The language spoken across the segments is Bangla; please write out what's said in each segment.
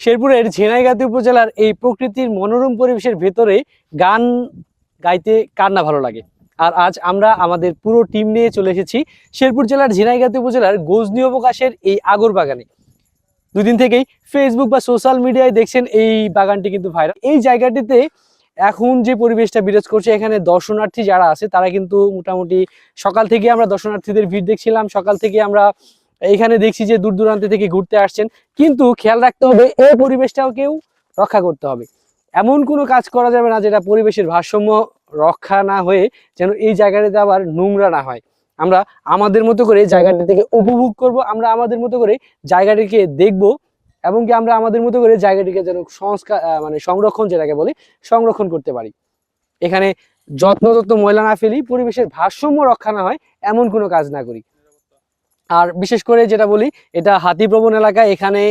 শেরপুরের ঝিনাইগাতি উপজেলার এই প্রকৃতির মনোরম পরিবেশের ভেতরে গান গাইতে কার না ভালো লাগে। আর আজ আমরা আমাদের পুরো টিম নিয়ে চলে এসেছি শেরপুর জেলার ঝিনাইগাতি উপজেলার গজনী অবকাশের এই আগর বাগানে। দুদিন থেকেই ফেসবুক বা সোশ্যাল মিডিয়ায় দেখছেন এই বাগানটি কিন্তু ভাইরাল। এই জায়গাটিতে এখন যে পরিবেশটা বিরাজ করছে, এখানে দর্শনার্থী যারা আছে তারা কিন্তু মোটামুটি সকাল থেকে আমরা দর্শনার্থীদের ভিড় দেখছিলাম। সকাল থেকে আমরা এখানে দেখছি যে দূর দূরান্ত থেকে ঘুরতে আসছেন, কিন্তু খেয়াল রাখতে হবে এই পরিবেশটাও কেউ রক্ষা করতে হবে। এমন কোনো কাজ করা যাবে না যেটা পরিবেশের ভারসাম্য রক্ষা না হয়ে যেন এই জায়গাটাতে আবার নোংরা না হয়। আমরা আমাদের মতো করে জায়গাটা থেকে উপভোগ করব, আমরা আমাদের মতো করে জায়গাটিকে দেখব, এবং কি আমরা আমাদের মতো করে জায়গাটিকে যেন সংস্কার মানে সংরক্ষণ, যেটাকে বলি, সংরক্ষণ করতে পারি। এখানে যত্ন ময়লা না ফেলি, পরিবেশের ভারসাম্য রক্ষা না হয় এমন কোনো কাজ না করি। আর বিশেষ করে যেটা বলি, এটা হাতি প্রবণ এলাকা, এখানে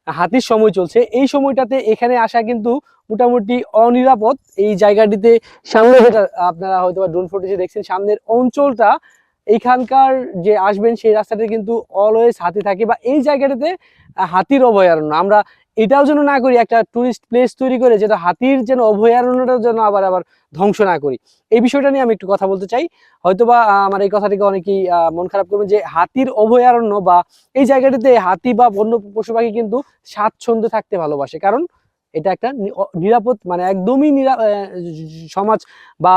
হাতির সময় চলছে। এই সময়টাতে এখানে আসা কিন্তু মোটামুটি অনিরাপদ। এই জায়গাটিতে সামনে যেটা আপনারা হয়তো বা ড্রোন ফুটেজে দেখছেন, সামনের অঞ্চলটা, এইখানকার যে আসবেন সেই রাস্তাটা কিন্তু অলওয়েজ হাতি থাকে, বা এই জায়গাটাতে হাতির অভয়ারণ্য। আমরা এটাও যেন না করি একটা টুরিস্ট প্লেস তৈরি করে, যেটা হাতির যেন অভয়ারণ্যটা যেন আবার ধ্বংস না করি। এই বিষয়টা নিয়ে আমি একটু কথা বলতে চাই। হয়তোবা আমার এই কথাটিকে অনেকেই মন খারাপ করবেন যে হাতির অভয়ারণ্য বা এই জায়গাটিতে হাতি বা বন্য পশু পাখি কিন্তু স্বাচ্ছন্দ্যে থাকতে ভালোবাসে, কারণ এটা একটা নিরাপদ, মানে একদমই সমাজ, বা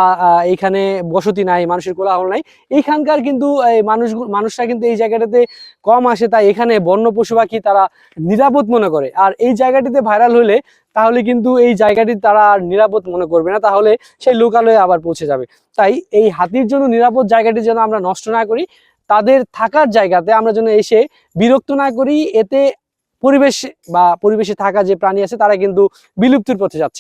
এখানে বসতি নাই, মানুষের কোলাহল নাই। এইখানকার কিন্তু মানুষরা কিন্তু এই জায়গাটাতে কম আসে, তাই এখানে বন্য পশু পাখি তারা নিরাপদ মনে করে। আর এই জায়গাটিতে ভাইরাল হলে তাহলে কিন্তু এই জায়গাটি তারা আর নিরাপদ মনে করবে না, তাহলে সেই লোকালয়ে আবার পৌঁছে যাবে। তাই এই হাতির জন্য নিরাপদ জায়গাটি যেন আমরা নষ্ট না করি, তাদের থাকার জায়গাতে আমরা যেন এসে বিরক্ত না করি। এতে পরিবেশ বা পরিবেশে থাকা যে প্রাণী আছে তারা কিন্তু বিলুপ্তির পথে যাচ্ছে।